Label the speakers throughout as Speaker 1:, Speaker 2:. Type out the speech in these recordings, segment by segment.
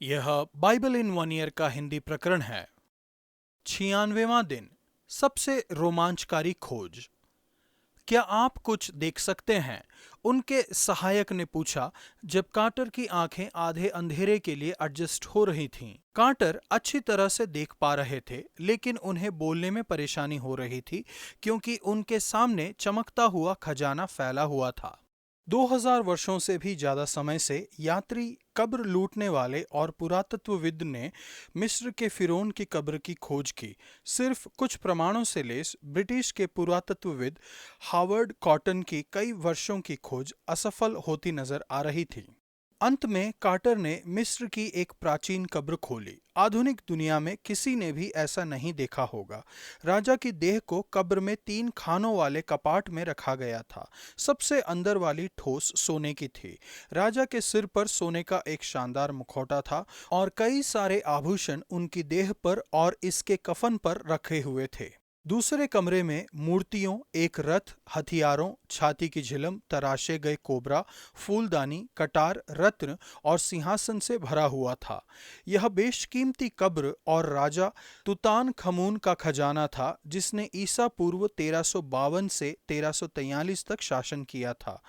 Speaker 1: यह Bible in one year का हिंदी प्रकरण है। 96वां दिन, सबसे रोमांचकारी खोज। क्या आप कुछ देख सकते हैं? उनके सहायक ने पूछा जब कार्टर की आंखें आधे अंधेरे के लिए एडजस्ट हो रही थीं। कार्टर अच्छी तरह से देख पा रहे थे, लेकिन उन्हें बोलने में परेशानी हो रही थी क्योंकि उनके सामने चमकता हुआ खजाना फैला हुआ था। 2000 वर्षों से भी ज्यादा समय से यात्री कब्र लूटने वाले और पुरातत्वविद ने मिस्र के फिरौन की कब्र की खोज की। सिर्फ कुछ प्रमाणों से लैस ब्रिटिश के पुरातत्वविद हावर्ड कॉटन की कई वर्षों की खोज असफल होती नजर आ रही थी। अंत में कार्टर ने मिस्र की एक प्राचीन कब्र खोली। आधुनिक दुनिया में किसी ने भी ऐसा नहीं देखा होगा। राजा की देह को कब्र में 3 खानों वाले कपाट में रखा गया था। सबसे अंदर वाली ठोस सोने की थी। राजा के सिर पर सोने का एक शानदार मुखौटा था और कई सारे आभूषण उनकी देह पर और इसके कफन पर रखे हुए थे। दूसरे कमरे में मूर्तियों, एक रथ, हथियारों, छाती की झिलम, तराशे गए कोबरा, फूलदानी, कटार, रत्न और सिंहासन से भरा हुआ था। यह बेशकीमती कब्र और राजा तुतानखमून का खजाना था, जिसने ईसा पूर्व 1352 से 1343 तक शासन किया था।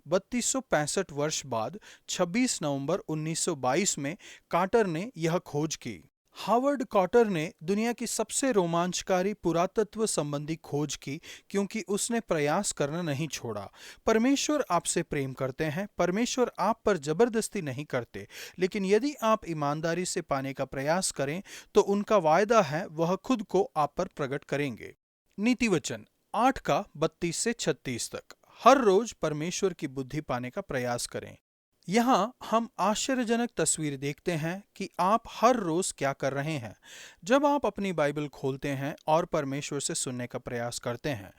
Speaker 1: 3265 वर्ष बाद 26 नवंबर 1922 में कार्टर ने यह खोज की। हावर्ड कॉटर ने दुनिया की सबसे रोमांचकारी पुरातत्व संबंधी खोज की क्योंकि उसने प्रयास करना नहीं छोड़ा। परमेश्वर आपसे प्रेम करते हैं। परमेश्वर आप पर जबरदस्ती नहीं करते, लेकिन यदि आप ईमानदारी से पाने का प्रयास करें तो उनका वायदा है वह खुद को आप पर प्रकट करेंगे। नीति वचन 8 का 32 से 36 तक। हर रोज परमेश्वर की बुद्धि पाने का प्रयास करें। यहाँ हम आश्चर्यजनक तस्वीर देखते हैं कि आप हर रोज क्या कर रहे हैं। जब आप अपनी बाइबल खोलते हैं और परमेश्वर से सुनने का प्रयास करते हैं,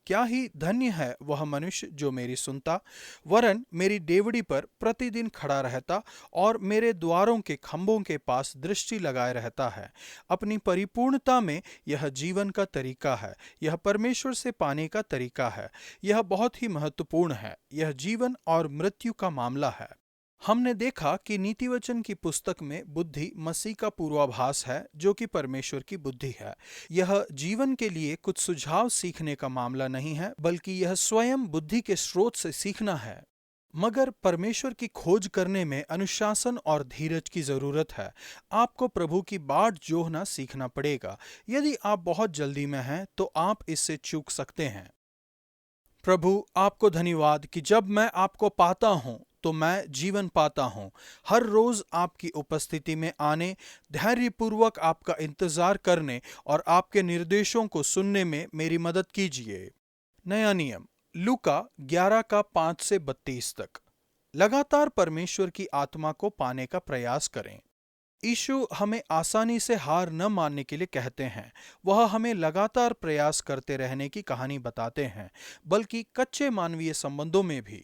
Speaker 1: क्या ही धन्य है वह मनुष्य जो मेरी सुनता, वरन मेरी डेवढ़ी पर प्रतिदिन खड़ा रहता और मेरे द्वारों के खंभों के पास दृष्टि लगाए रहता है। अपनी परिपूर्णता में यह जीवन का तरीका है। यह परमेश्वर से पाने का तरीका है। यह बहुत ही महत्वपूर्ण है। यह जीवन और मृत्यु का मामला है। हमने देखा कि नीतिवचन की पुस्तक में बुद्धि मसीह का पूर्वाभास है, जो कि परमेश्वर की बुद्धि है। यह जीवन के लिए कुछ सुझाव सीखने का मामला नहीं है, बल्कि यह स्वयं बुद्धि के स्रोत से सीखना है। मगर परमेश्वर की खोज करने में अनुशासन और धीरज की जरूरत है। आपको प्रभु की बाट जोहना सीखना पड़ेगा। यदि आप बहुत जल्दी में हैं तो आप इससे चूक सकते हैं। प्रभु, आपको धन्यवाद कि जब मैं आपको पाता हूं तो मैं जीवन पाता हूं। हर रोज आपकी उपस्थिति में आने, धैर्यपूर्वक आपका इंतजार करने और आपके निर्देशों को सुनने में मेरी मदद कीजिए। नया नियम लूका 11 का 5 से 32 तक। लगातार परमेश्वर की आत्मा को पाने का प्रयास करें। यीशु हमें आसानी से हार न मानने के लिए कहते हैं। वह हमें लगातार प्रयास करते रहने की कहानी बताते हैं, बल्कि कच्चे मानवीय संबंधों में भी।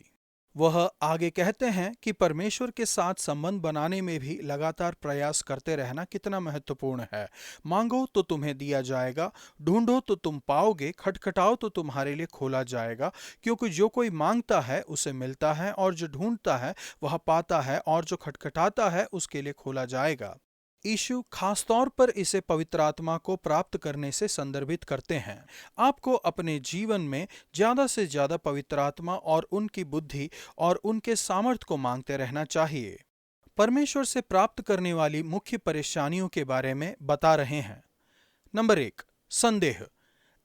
Speaker 1: वह आगे कहते हैं कि परमेश्वर के साथ संबंध बनाने में भी लगातार प्रयास करते रहना कितना महत्वपूर्ण है। मांगो तो तुम्हें दिया जाएगा, ढूंढो तो तुम पाओगे, खटखटाओ तो तुम्हारे लिए खोला जाएगा। क्योंकि जो कोई मांगता है उसे मिलता है, और जो ढूंढता है वह पाता है, और जो खटखटाता है उसके लिए खोला जाएगा। यीशु खासतौर पर इसे पवित्र आत्मा को प्राप्त करने से संदर्भित करते हैं। आपको अपने जीवन में ज्यादा से ज्यादा पवित्र आत्मा और उनकी बुद्धि और उनके सामर्थ्य को मांगते रहना चाहिए। परमेश्वर से प्राप्त करने वाली मुख्य परेशानियों के बारे में बता रहे हैं। नंबर 1, संदेह।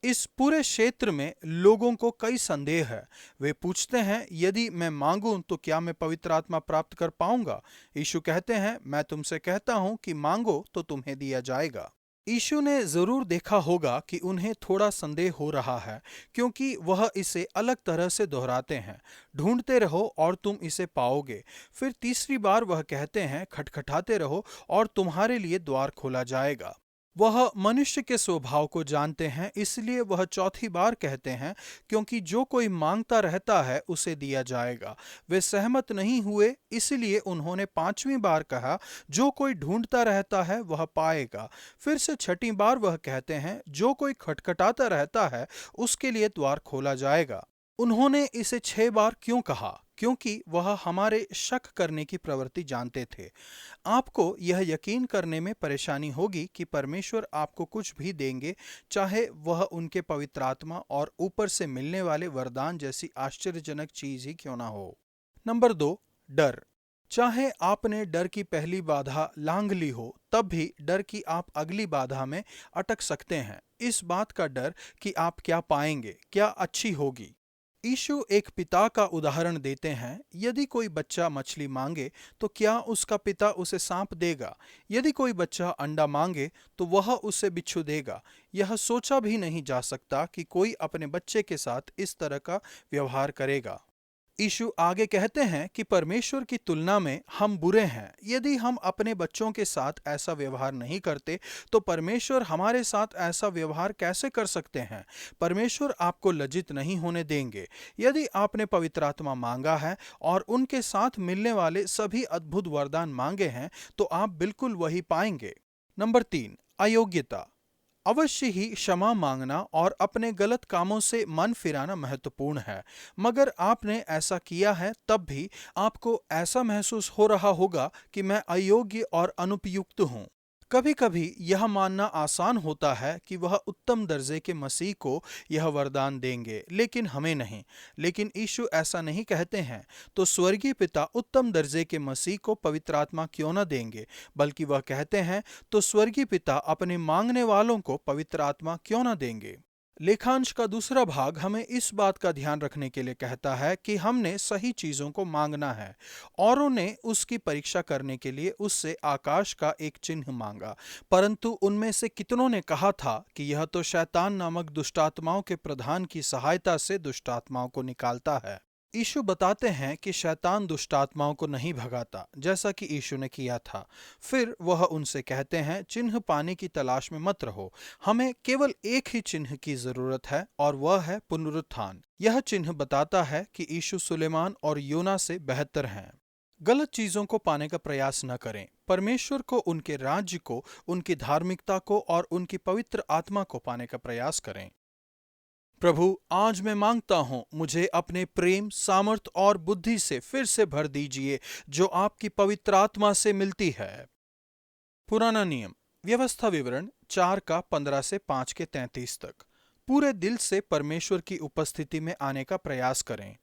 Speaker 1: इस पूरे क्षेत्र में लोगों को कई संदेह है। वे पूछते हैं, यदि मैं मांगूं तो क्या मैं पवित्र आत्मा प्राप्त कर पाऊंगा? यीशु कहते हैं, मैं तुमसे कहता हूं कि मांगो तो तुम्हें दिया जाएगा। यीशु ने जरूर देखा होगा कि उन्हें थोड़ा संदेह हो रहा है, क्योंकि वह इसे अलग तरह से दोहराते हैं। ढूंढते रहो और तुम इसे पाओगे। फिर तीसरी बार वह कहते हैं, खटखटाते रहो और तुम्हारे लिए द्वार खोला जाएगा। वह मनुष्य के स्वभाव को जानते हैं, इसलिए वह चौथी बार कहते हैं, क्योंकि जो कोई मांगता रहता है उसे दिया जाएगा। वे सहमत नहीं हुए, इसलिए उन्होंने 5वीं बार कहा, जो कोई ढूंढता रहता है वह पाएगा। फिर से 6ठी बार वह कहते हैं, जो कोई खटखटाता रहता है उसके लिए द्वार खोला जाएगा। उन्होंने इसे 6 बार क्यों कहा? क्योंकि वह हमारे शक करने की प्रवृत्ति जानते थे। आपको यह यकीन करने में परेशानी होगी कि परमेश्वर आपको कुछ भी देंगे, चाहे वह उनके पवित्र आत्मा और ऊपर से मिलने वाले वरदान जैसी आश्चर्यजनक चीज ही क्यों ना हो। नंबर 2, डर। चाहे आपने डर की पहली बाधा लांघ ली हो, तब भी डर की आप अगली बाधा में अटक सकते हैं। इस बात का डर कि आप क्या पाएंगे, क्या अच्छी होगी। यीशु एक पिता का उदाहरण देते हैं। यदि कोई बच्चा मछली मांगे तो क्या उसका पिता उसे सांप देगा? यदि कोई बच्चा अंडा मांगे तो वह उसे बिच्छू देगा? यह सोचा भी नहीं जा सकता कि कोई अपने बच्चे के साथ इस तरह का व्यवहार करेगा। यीशु आगे कहते हैं कि परमेश्वर की तुलना में हम बुरे हैं। यदि हम अपने बच्चों के साथ ऐसा व्यवहार नहीं करते, तो परमेश्वर हमारे साथ ऐसा व्यवहार कैसे कर सकते हैं? परमेश्वर आपको लज्जित नहीं होने देंगे। यदि आपने पवित्र आत्मा मांगा है और उनके साथ मिलने वाले सभी अद्भुत वरदान मांगे हैं, तो आप बिल्कुल वही पाएंगे। नंबर 3, अयोग्यता। अवश्य ही क्षमा मांगना और अपने गलत कामों से मन फिराना महत्वपूर्ण है, मगर आपने ऐसा किया है तब भी आपको ऐसा महसूस हो रहा होगा कि मैं अयोग्य और अनुपयुक्त हूँ। कभी कभी यह मानना आसान होता है कि वह उत्तम दर्जे के मसीह को यह वरदान देंगे, लेकिन हमें नहीं। लेकिन यीशु ऐसा नहीं कहते हैं। तो स्वर्गीय पिता उत्तम दर्जे के मसीह को पवित्र आत्मा क्यों न देंगे? बल्कि वह कहते हैं, तो स्वर्गीय पिता अपने मांगने वालों को पवित्र आत्मा क्यों न देंगे? लेखांश का दूसरा भाग हमें इस बात का ध्यान रखने के लिए कहता है कि हमने सही चीजों को मांगना है। औरों ने उसकी परीक्षा करने के लिए उससे आकाश का एक चिन्ह मांगा, परंतु उनमें से कितनों ने कहा था कि यह तो शैतान नामक दुष्टात्माओं के प्रधान की सहायता से दुष्टात्माओं को निकालता है। यीशु बताते हैं कि शैतान दुष्टात्माओं को नहीं भगाता, जैसा कि यीशु ने किया था। फिर वह उनसे कहते हैं, चिन्ह पाने की तलाश में मत रहो। हमें केवल एक ही चिन्ह की जरूरत है, और वह है पुनरुत्थान। यह चिन्ह बताता है कि यीशु सुलेमान और योना से बेहतर हैं। गलत चीजों को पाने का प्रयास न करें। परमेश्वर को, उनके राज्य को, उनकी धार्मिकता को और उनकी पवित्र आत्मा को पाने का प्रयास करें। प्रभु, आज मैं मांगता हूं, मुझे अपने प्रेम, सामर्थ और बुद्धि से फिर से भर दीजिए, जो आपकी पवित्र आत्मा से मिलती है। पुराना नियम, व्यवस्था विवरण 4 का 15 से 5 के 33 तक। पूरे दिल से परमेश्वर की उपस्थिति में आने का प्रयास करें।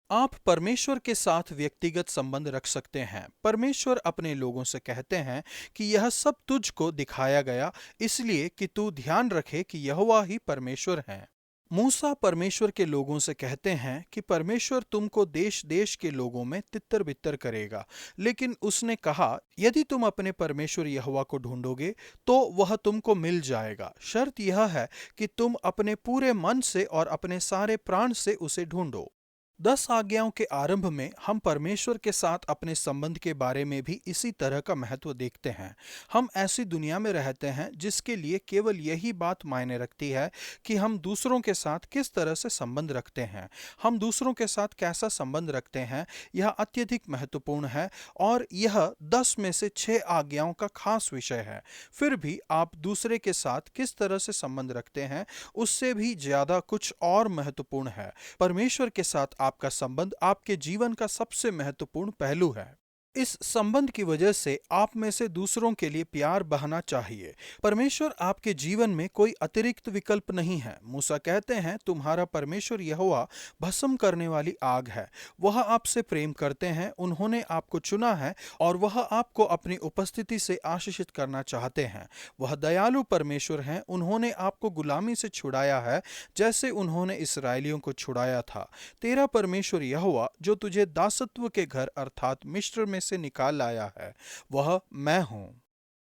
Speaker 1: आप परमेश्वर के साथ व्यक्तिगत संबंध रख सकते हैं। परमेश्वर अपने लोगों से कहते हैं कि यह सब तुझको दिखाया गया, इसलिए कि तू ध्यान रखे कि यहोवा ही परमेश्वर है। मूसा परमेश्वर के लोगों से कहते हैं कि परमेश्वर तुमको देश देश के लोगों में तितर बितर करेगा, लेकिन उसने कहा, यदि तुम अपने परमेश्वर यहोवा को ढूंढोगे तो वह तुमको मिल जाएगा। शर्त यह है कि तुम अपने पूरे मन से और अपने सारे प्राण से उसे ढूंढो। 10 आज्ञाओं के आरंभ में हम परमेश्वर के साथ अपने संबंध के बारे में भी इसी तरह का महत्व देखते हैं। हम ऐसी दुनिया में रहते हैं जिसके लिए केवल यही बात मायने रखती है कि हम दूसरों के साथ किस तरह से संबंध रखते हैं। हम दूसरों के साथ कैसा संबंध रखते हैं, यह अत्यधिक महत्वपूर्ण है, और यह 10 में से 6 आज्ञाओं का खास विषय है। फिर भी आप दूसरे के साथ किस तरह से संबंध रखते हैं, उससे भी ज्यादा कुछ और महत्वपूर्ण है। परमेश्वर के साथ आपका संबंध आपके जीवन का सबसे महत्वपूर्ण पहलू है। इस संबंध की वजह से आप में से दूसरों के लिए प्यार बहना चाहिए। परमेश्वर आपके जीवन में कोई अतिरिक्त विकल्प नहीं है। मूसा कहते हैं, तुम्हारा परमेश्वर यहोवा भस्म करने वाली आग है। वह आपसे प्रेम करते हैं, उन्होंने आपको चुना है और वह आपको अपनी उपस्थिति से आशीषित करना चाहते हैं। वह दयालु परमेश्वर हैं, उन्होंने आपको गुलामी से छुड़ाया है, जैसे उन्होंने इस्राएलियों को छुड़ाया था। तेरा परमेश्वर यहोवा, जो तुझे दासत्व के घर अर्थात मिस्र में से निकाल लाया है, वह मैं हूं।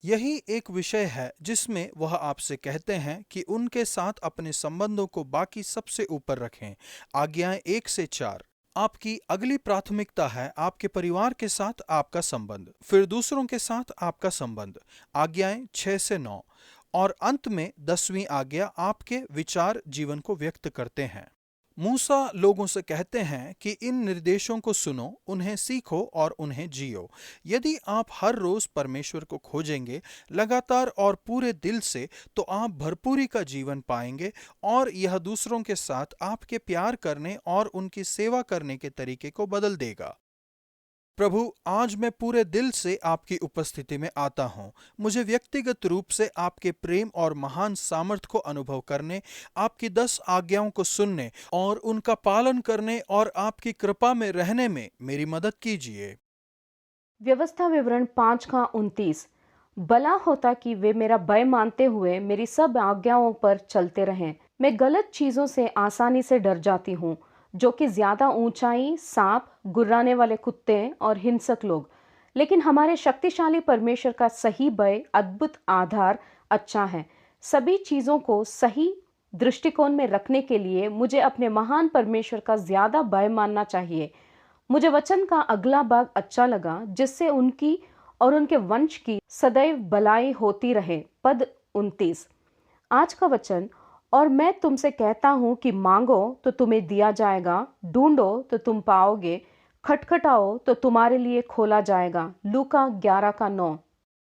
Speaker 1: यही एक विषय है जिसमें वह आपसे कहते हैं कि उनके साथ अपने संबंधों को बाकी सबसे ऊपर रखें। आज्ञाएं 1 से 4। आपकी अगली प्राथमिकता है आपके परिवार के साथ आपका संबंध, फिर दूसरों के साथ आपका संबंध। आज्ञाएं 6 से 9, और अंत में 10वीं आज्ञा आपके विचार जीवन को व्यक्त करते हैं। मूसा लोगों से कहते हैं कि इन निर्देशों को सुनो, उन्हें सीखो और उन्हें जियो। यदि आप हर रोज परमेश्वर को खोजेंगे लगातार और पूरे दिल से, तो आप भरपूरी का जीवन पाएंगे और यह दूसरों के साथ आपके प्यार करने और उनकी सेवा करने के तरीके को बदल देगा। प्रभु, आज मैं पूरे दिल से आपकी उपस्थिति में आता हूँ। मुझे व्यक्तिगत रूप से आपके प्रेम और महान सामर्थ को अनुभव करने, आपकी 10 आज्ञाओं को सुनने और उनका पालन करने और आपकी कृपा में रहने में मेरी मदद कीजिए।
Speaker 2: व्यवस्था विवरण 5 का 29। भला होता कि वे मेरा भय मानते हुए मेरी सब आज्ञाओं पर चलते रहें। मैं गलत चीजों से आसानी से डर जाती हूँ, जो कि ज्यादा ऊंचाई, सांप, गुर्राने वाले कुत्ते और हिंसक लोग। लेकिन हमारे शक्तिशाली परमेश्वर का सही भय अद्भुत आधार अच्छा है। सभी चीजों को सही दृष्टिकोण में रखने के लिए मुझे अपने महान परमेश्वर का ज्यादा भय मानना चाहिए। मुझे वचन का अगला भाग अच्छा लगा, जिससे उनकी और उनके वंश की सदैव भलाई होती रहे। पद 29। आज का वचन, और मैं तुमसे कहता हूं कि मांगो तो तुम्हें दिया जाएगा, ढूंढो तो तुम पाओगे, खटखटाओ तो तुम्हारे लिए खोला जाएगा। लूका 11 का 9।